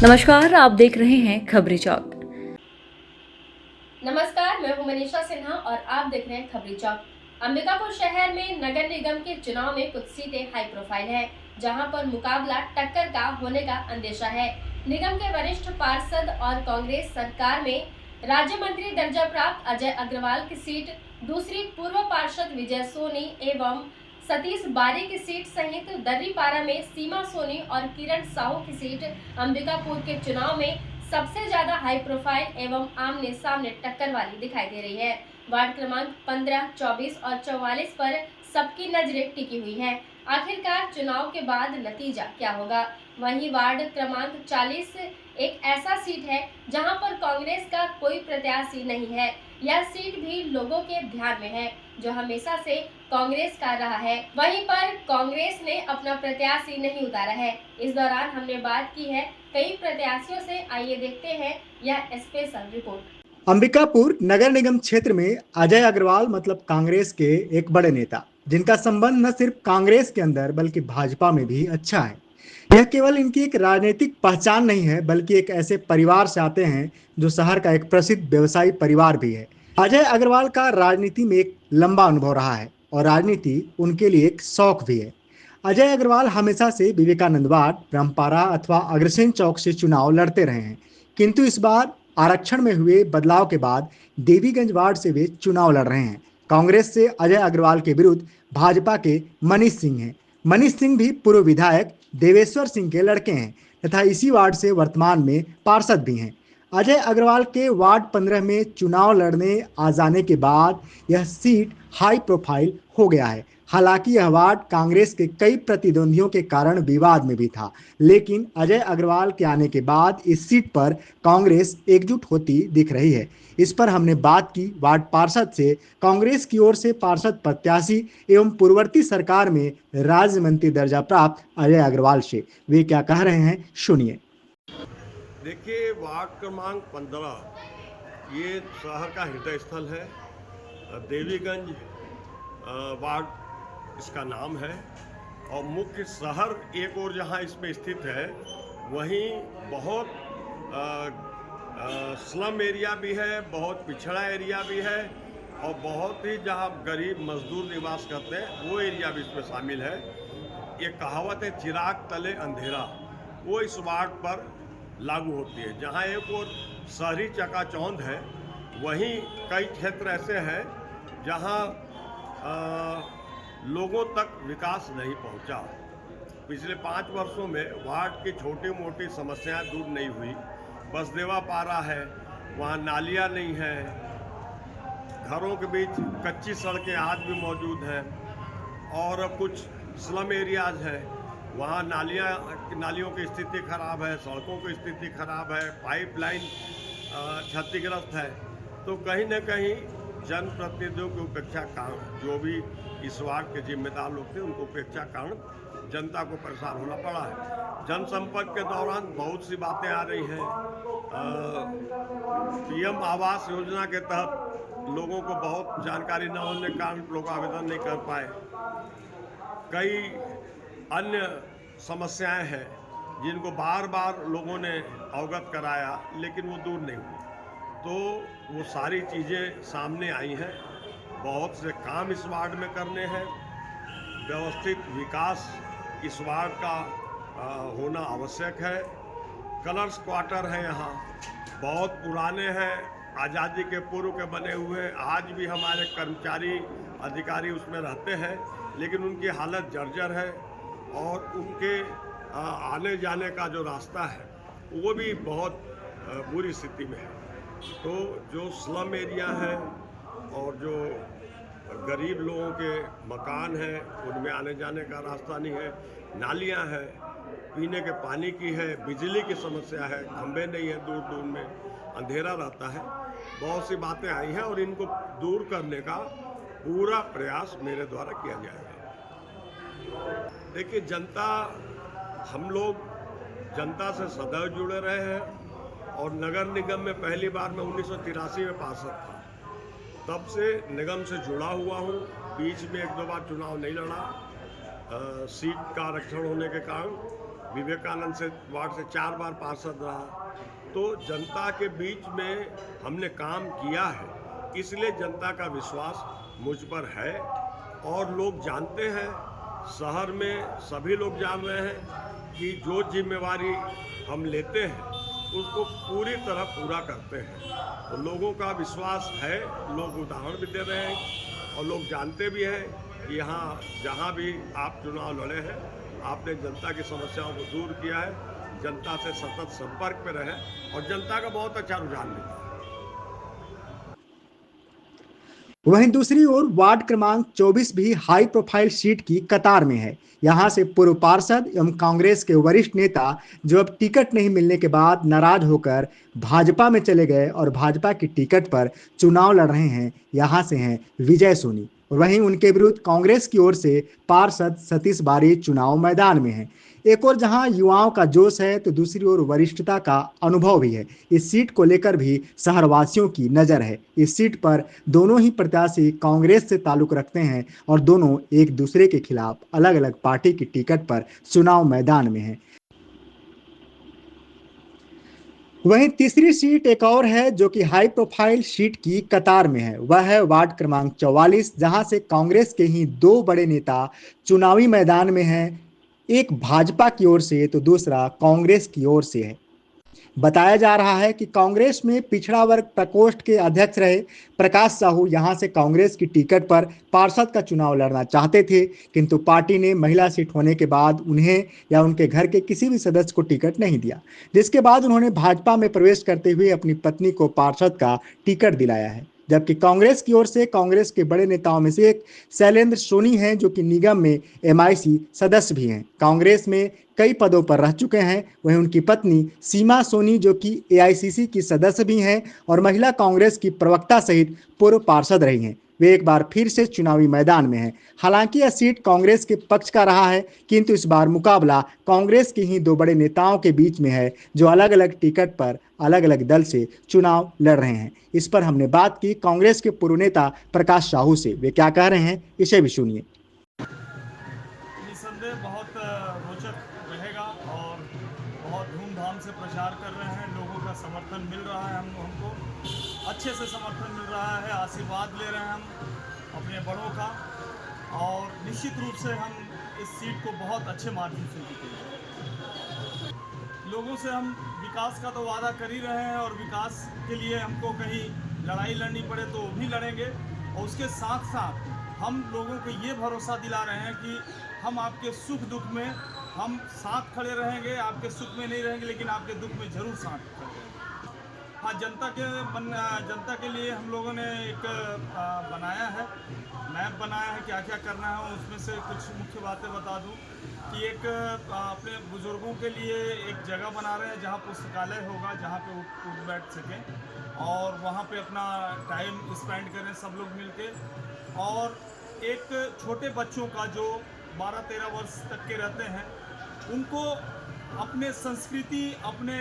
नमस्कार, आप देख रहे हैं खबरी चौक। नमस्कार, मैं हूं मनीषा सिन्हा और आप देख रहे हैं खबरी चौक। अंबिकापुर शहर में नगर निगम के चुनाव में कुछ सीटें हाई प्रोफाइल है, जहां पर मुकाबला टक्कर का होने का अंदेशा है। निगम के वरिष्ठ पार्षद और कांग्रेस सरकार में राज्य मंत्री दर्जा प्राप्त अजय अग्रवाल की सीट, दूसरी पूर्व पार्षद विजय सोनी एवं सतीश बारी की सीट सहित दर्रीपारा में सीमा सोनी और किरण साहू की सीट अंबिकापुर के चुनाव में सबसे ज्यादा हाई प्रोफाइल एवं आमने सामने टक्कर वाली दिखाई दे रही है। वार्ड क्रमांक 15, 24 और 44 पर सबकी नजरें टिकी हुई हैं। आखिरकार चुनाव के बाद नतीजा क्या होगा? वहीं वार्ड क्रमांक 40 एक ऐसा सीट है जहां पर कांग्रेस का कोई प्रत्याशी नहीं है। यह सीट भी लोगों के ध्यान में है, जो हमेशा से कांग्रेस का रहा है। वहीं पर कांग्रेस ने अपना प्रत्याशी नहीं उतारा है। इस दौरान हमने बात की है कई प्रत्याशियों से। आइए देखते हैं यह स्पेशल रिपोर्ट। अंबिकापुर नगर निगम क्षेत्र में अजय अग्रवाल मतलब कांग्रेस के एक बड़े नेता, जिनका संबंध न सिर्फ कांग्रेस के अंदर बल्कि भाजपा में भी अच्छा है। यह केवल इनकी एक राजनीतिक पहचान नहीं है, बल्कि एक ऐसे परिवार से आते हैं जो शहर का एक प्रसिद्ध व्यवसायी परिवार भी है। अजय अग्रवाल का राजनीति में एक लंबा अनुभव रहा है और राजनीति उनके लिए एक शौक भी है। अजय अग्रवाल हमेशा से विवेकानंद वार्ड, ब्रह्मपारा अथवा अग्रसेन चौक से चुनाव लड़ते रहे हैं, किंतु इस बार आरक्षण में हुए बदलाव के बाद देवीगंज वार्ड से वे चुनाव लड़ रहे हैं। कांग्रेस से अजय अग्रवाल के विरुद्ध भाजपा के मनीष सिंह हैं। मनीष सिंह भी पूर्व विधायक देवेश्वर सिंह के लड़के हैं तथा इसी वार्ड से वर्तमान में पार्षद भी हैं। अजय अग्रवाल के वार्ड 15 में चुनाव लड़ने आ जाने के बाद यह सीट हाई प्रोफाइल हो गया है। हालांकि यह वार्ड कांग्रेस के कई प्रतिद्वंदियों के कारण विवाद में भी था, लेकिन अजय अग्रवाल के आने के बाद इस सीट पर कांग्रेस एकजुट होती दिख रही है। इस पर हमने बात की वार्ड पार्षद से, कांग्रेस की ओर से पार्षद प्रत्याशी एवं पूर्ववर्ती सरकार में राज्य मंत्री दर्जा प्राप्त अजय अग्रवाल से। वे क्या कह रहे हैं, सुनिए। देखिए, वार्ड क्रमांक 15 ये शहर का हृदय स्थल है। देवीगंज वार्ड इसका नाम है और मुख्य शहर एक और जहां इसमें स्थित है, वहीं बहुत स्लम एरिया भी है, बहुत पिछड़ा एरिया भी है और बहुत ही जहां गरीब मजदूर निवास करते हैं वो एरिया भी इसमें शामिल है। ये कहावत है, चिराग तले अंधेरा, वो इस वार्ड पर लागू होती है। जहां एक और शहरी चकाचौंध है, वहीं कई क्षेत्र ऐसे हैं जहां लोगों तक विकास नहीं पहुंचा। पिछले 5 वर्षों में वार्ड की छोटी मोटी समस्याएं दूर नहीं हुई। बसदेवा पारा है, वहाँ नालियाँ नहीं हैं, घरों के बीच कच्ची सड़कें आज भी मौजूद हैं और कुछ स्लम एरियाज हैं, वहाँ नालियों की स्थिति खराब है, सड़कों की स्थिति खराब है, पाइपलाइन क्षतिग्रस्त है। तो कहीं न कहीं जनप्रतिनिधियों की उपेक्षा कारण, जो भी इस वार्ड के जिम्मेदार लोग थे, उनको उपेक्षा कारण जनता को परेशान होना पड़ा है। जनसंपर्क के दौरान बहुत सी बातें आ रही हैं। पीएम आवास योजना के तहत लोगों को बहुत जानकारी न होने के कारण लोग आवेदन नहीं कर पाए। कई अन्य समस्याएं हैं जिनको बार बार लोगों ने अवगत कराया, लेकिन वो दूर नहीं हुई। तो वो सारी चीज़ें सामने आई हैं। बहुत से काम इस वार्ड में करने हैं। व्यवस्थित विकास इस वार्ड का होना आवश्यक है। कलर्स क्वार्टर है यहाँ, बहुत पुराने हैं, आज़ादी के पूर्व के बने हुए। आज भी हमारे कर्मचारी अधिकारी उसमें रहते हैं, लेकिन उनकी हालत जर्जर है और उनके आने जाने का जो रास्ता है वो भी बहुत बुरी स्थिति में है। तो जो स्लम एरिया है और जो गरीब लोगों के मकान हैं, उनमें आने जाने का रास्ता नहीं है, नालियाँ हैं, पीने के पानी की है, बिजली की समस्या है, खंभे नहीं है, दूर दूर में अंधेरा रहता है। बहुत सी बातें आई हैं और इनको दूर करने का पूरा प्रयास मेरे द्वारा किया जाएगा। देखिए, हम लोग जनता से सदैव जुड़े रहे हैं और नगर निगम में पहली बार मैं 1983 में पार्षद था, तब से निगम से जुड़ा हुआ हूँ। बीच में 1-2 बार चुनाव नहीं लड़ा सीट का आरक्षण होने के कारण, विवेकानंद से वार्ड से 4 बार पार्षद रहा। तो जनता के बीच में हमने काम किया है, इसलिए जनता का विश्वास मुझ पर है और लोग जानते हैं, शहर में सभी लोग जान रहे हैं कि जो जिम्मेवारी हम लेते हैं उसको पूरी तरह पूरा करते हैं। तो लोगों का विश्वास है, लोग उदाहरण भी दे रहे हैं और लोग जानते भी हैं कि यहाँ जहाँ भी आप चुनाव लड़े हैं आपने जनता की समस्याओं को दूर किया है, जनता से सतत संपर्क में रहे और जनता का बहुत अच्छा रुझान मिला है। वहीं दूसरी ओर वार्ड क्रमांक 24 भी हाई प्रोफाइल सीट की कतार में है। यहां से पूर्व पार्षद एवं कांग्रेस के वरिष्ठ नेता जो अब टिकट नहीं मिलने के बाद नाराज होकर भाजपा में चले गए और भाजपा की टिकट पर चुनाव लड़ रहे हैं, यहां से हैं विजय सोनी। और वहीं उनके विरुद्ध कांग्रेस की ओर से पार्षद सतीश बारी चुनाव मैदान में हैं। एक और जहां युवाओं का जोश है तो दूसरी ओर वरिष्ठता का अनुभव भी है। इस सीट को लेकर भी शहरवासियों की नजर है। इस सीट पर दोनों ही प्रत्याशी कांग्रेस से ताल्लुक रखते हैं और दोनों एक दूसरे के खिलाफ अलग अलग पार्टी की टिकट पर चुनाव मैदान में हैं। वहीं तीसरी सीट एक और है जो कि हाई प्रोफाइल सीट की कतार में है। वह है वार्ड क्रमांक 44, जहां से कांग्रेस के ही दो बड़े नेता चुनावी मैदान में हैं। एक भाजपा की ओर से तो दूसरा कांग्रेस की ओर से है। बताया जा रहा है कि कांग्रेस में पिछड़ा वर्ग प्रकोष्ठ के अध्यक्ष रहे प्रकाश साहू यहां से कांग्रेस की टिकट पर पार्षद का चुनाव लड़ना चाहते थे, किंतु पार्टी ने महिला सीट होने के बाद उन्हें या उनके घर के किसी भी सदस्य को टिकट नहीं दिया, जिसके बाद उन्होंने भाजपा में प्रवेश करते हुए अपनी पत्नी को पार्षद का टिकट दिलाया है। जबकि कांग्रेस की ओर से कांग्रेस के बड़े नेताओं में से एक शैलेंद्र सोनी हैं जो कि निगम में एमआईसी सदस्य भी हैं। कांग्रेस में कई पदों पर रह चुके हैं। वहीं उनकी पत्नी सीमा सोनी जो कि एआईसीसी की सदस्य भी हैं और महिला कांग्रेस की प्रवक्ता सहित पूर्व पार्षद रही हैं। वे एक बार फिर से चुनावी मैदान में हैं। हालांकि यह सीट कांग्रेस के पक्ष का रहा है, किंतु इस बार मुकाबला कांग्रेस के ही दो बड़े नेताओं के बीच में है जो अलग अलग टिकट पर अलग अलग दल से चुनाव लड़ रहे हैं। इस पर हमने बात की कांग्रेस के पूर्व नेता प्रकाश साहू से। वे क्या कह रहे हैं इसे भी सुनिए। निसंदेह बहुत रोचक रहेगा और बहुत धूमधाम से प्रचार कर रहे हैं। लोगों का समर्थन मिल रहा है, हमको अच्छे से समर्थन मिल रहा है। आशीर्वाद ले रहे हैं हम अपने बड़ों का और निश्चित रूप से हम इस सीट को बहुत अच्छे मार्जिन से जीतेंगे। लोगों से हम विकास का तो वादा कर ही रहे हैं और विकास के लिए हमको कहीं लड़ाई लड़नी पड़े तो वो भी लड़ेंगे और उसके साथ साथ हम लोगों को ये भरोसा दिला रहे हैं कि हम आपके सुख दुख में हम साथ खड़े रहेंगे। आपके सुख में नहीं रहेंगे लेकिन आपके दुख में जरूर साथ खड़े रहेंगे। हाँ, जनता के लिए हम लोगों ने एक बनाया है, मैप बनाया है क्या क्या करना है। उसमें से कुछ मुख्य बातें बता दूं कि एक अपने बुजुर्गों के लिए एक जगह बना रहे हैं जहां पुस्तकालय होगा, जहां पे उठ बैठ सकें और वहां पे अपना टाइम स्पेंड करें सब लोग मिलके। और एक छोटे बच्चों का जो 12-13 वर्ष तक के रहते हैं उनको अपने संस्कृति, अपने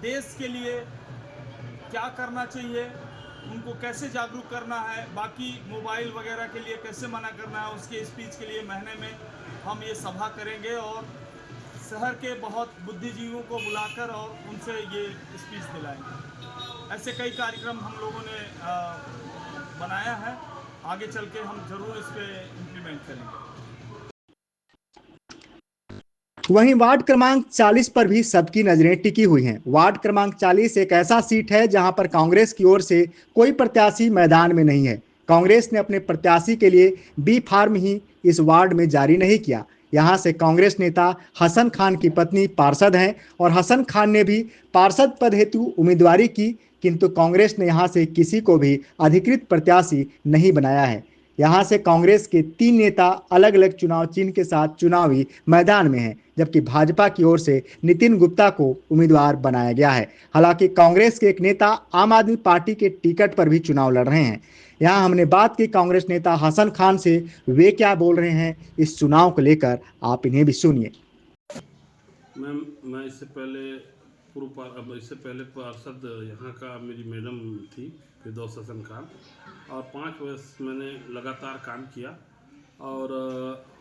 देश के लिए क्या करना चाहिए, उनको कैसे जागरूक करना है, बाकी मोबाइल वगैरह के लिए कैसे मना करना है, उसके स्पीच के लिए महीने में हम ये सभा करेंगे और शहर के बहुत बुद्धिजीवियों को बुलाकर और उनसे ये स्पीच दिलाएंगे। ऐसे कई कार्यक्रम हम लोगों ने बनाया है, आगे चल के हम जरूर इस पर इम्प्लीमेंट करेंगे। वहीं वार्ड क्रमांक 40 पर भी सबकी नजरें टिकी हुई हैं। वार्ड क्रमांक 40 एक ऐसा सीट है जहां पर कांग्रेस की ओर से कोई प्रत्याशी मैदान में नहीं है। कांग्रेस ने अपने प्रत्याशी के लिए बी फार्म ही इस वार्ड में जारी नहीं किया। यहां से कांग्रेस नेता हसन खान की पत्नी पार्षद हैं और हसन खान ने भी पार्षद पद हेतु उम्मीदवारी की, किंतु कांग्रेस ने यहां से किसी को भी अधिकृत प्रत्याशी नहीं बनाया है। यहां से कांग्रेस के 3 नेता अलग अलग चुनाव चिन्ह के साथ चुनावी मैदान में हैं, जबकि भाजपा की ओर से नितिन गुप्ता को उम्मीदवार बनाया गया है। हालांकि कांग्रेस के एक नेता आम आदमी पार्टी के टिकट पर भी चुनाव लड़ रहे हैं। यहां हमने बात की कांग्रेस नेता हसन खान से, वे क्या बोल रहे हैं इस चुनाव को लेकर, आप इन्हें भी सुनिए। मैं इससे पहले पार्षद यहाँ का मेरी मैडम थी फिरदौस हसन खान और 5 वर्ष मैंने लगातार काम किया और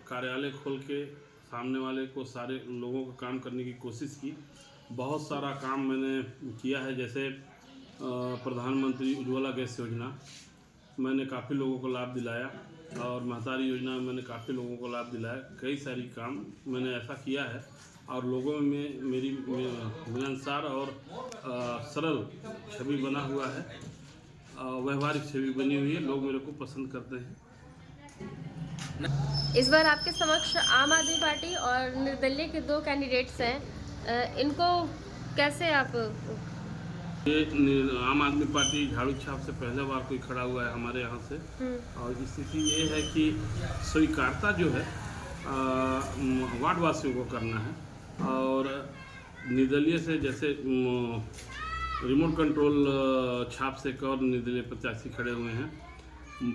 कार्यालय खोल के सामने वाले को सारे लोगों का काम करने की कोशिश की। बहुत सारा काम मैंने किया है, जैसे प्रधानमंत्री उज्ज्वला गैस योजना मैंने काफ़ी लोगों को लाभ दिलाया, और महतारी योजना में मैंने काफ़ी लोगों को लाभ दिलाया। कई सारी काम मैंने ऐसा किया है और लोगों में मेरी मिलनसार और सरल छवि बना हुआ है, व्यवहारिक छवि बनी हुई है। लोग मेरे को पसंद करते हैं। इस बार आपके समक्ष आम आदमी पार्टी और निर्दलीय के 2 कैंडिडेट्स हैं, इनको कैसे आप ये आम आदमी पार्टी झाड़ू छाप से पहले बार कोई खड़ा हुआ है हमारे यहाँ से, और स्थिति ये है कि स्वीकारता जो है वार्ड वासियों को करना है, और निर्दलीय से जैसे रिमोट कंट्रोल छाप से एक और निर्दलीय प्रत्याशी खड़े हुए हैं।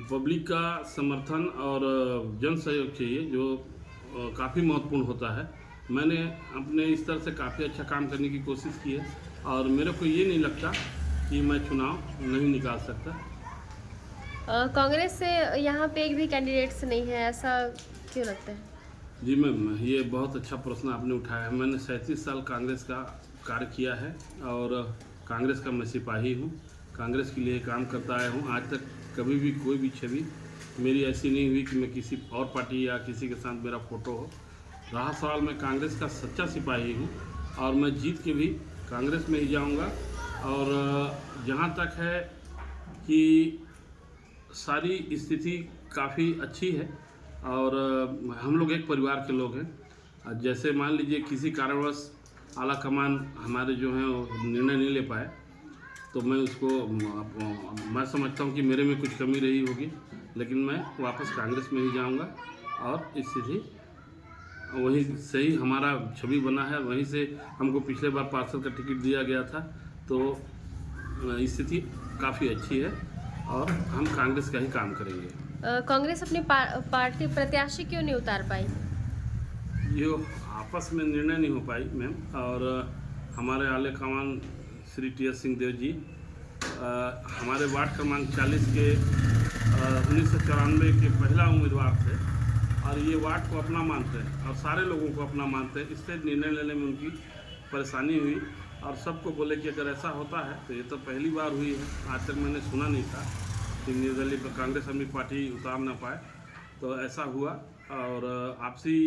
पब्लिक का समर्थन और जन सहयोग चाहिए, जो काफ़ी महत्वपूर्ण होता है। मैंने अपने स्तर से काफ़ी अच्छा काम करने की कोशिश की है, और मेरे को ये नहीं लगता कि मैं चुनाव नहीं निकाल सकता। कांग्रेस से यहाँ पे एक भी कैंडिडेट्स नहीं है, ऐसा क्यों लगता है? जी मैम, ये बहुत अच्छा प्रश्न आपने उठाया है। मैंने 37 साल कांग्रेस का कार्य किया है, और कांग्रेस का मैं सिपाही हूँ, कांग्रेस के लिए काम करता आया हूँ। आज तक कभी भी कोई भी छवि मेरी ऐसी नहीं हुई कि मैं किसी और पार्टी या किसी के साथ मेरा फ़ोटो हो। रहा सवाल, मैं कांग्रेस का सच्चा सिपाही हूँ, और मैं जीत के भी कांग्रेस में ही जाऊंगा। और जहाँ तक है कि सारी स्थिति काफ़ी अच्छी है, और हम लोग एक परिवार के लोग हैं। जैसे मान लीजिए किसी कारणवश आला कमान हमारे जो हैं वो निर्णय नहीं ले पाए, तो मैं मैं समझता हूँ कि मेरे में कुछ कमी रही होगी, लेकिन मैं वापस कांग्रेस में ही जाऊँगा, और स्थिति वहीं से ही हमारा छवि बना है। वहीं से हमको पिछले बार पार्षद का टिकट दिया गया था, तो स्थिति काफ़ी अच्छी है, और हम कांग्रेस का ही काम करेंगे। कांग्रेस अपनी पार्टी प्रत्याशी क्यों नहीं उतार पाई? ये आपस में निर्णय नहीं हो पाई मैम, और हमारे आले कमान श्री टी.एस. सिंहदेव जी हमारे वार्ड क्रमांक 40 के 1994 के पहला उम्मीदवार थे, और ये वार्ड को अपना मानते हैं और सारे लोगों को अपना मानते हैं। इससे निर्णय लेने में उनकी परेशानी हुई, और सबको बोले कि अगर ऐसा होता है तो ये तो पहली बार हुई है, आज तक मैंने सुना नहीं था कि निर्दलीय कांग्रेस अपनी पार्टी उतार ना पाए, तो ऐसा हुआ। और आपसी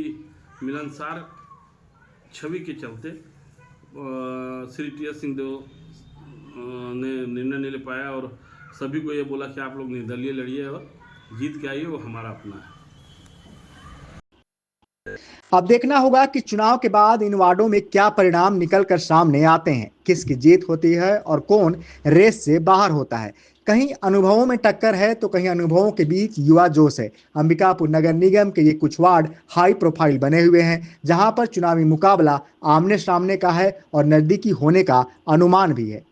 मिलनसार छवि के चलते श्री टी.एस. सिंहदेव ने निर्णय नहीं ले पाया, और सभी को ये बोला कि आप लोग निर्दलीय लड़िए और जीत के आइए, वो हमारा अपना है। अब देखना होगा कि चुनाव के बाद इन वार्डों में क्या परिणाम निकलकर सामने आते हैं, किसकी जीत होती है और कौन रेस से बाहर होता है। कहीं अनुभवों में टक्कर है तो कहीं अनुभवों के बीच युवा जोश है। अंबिकापुर नगर निगम के ये कुछ वार्ड हाई प्रोफाइल बने हुए हैं, जहां पर चुनावी मुकाबला आमने सामने का है और नजदीकी होने का अनुमान भी है।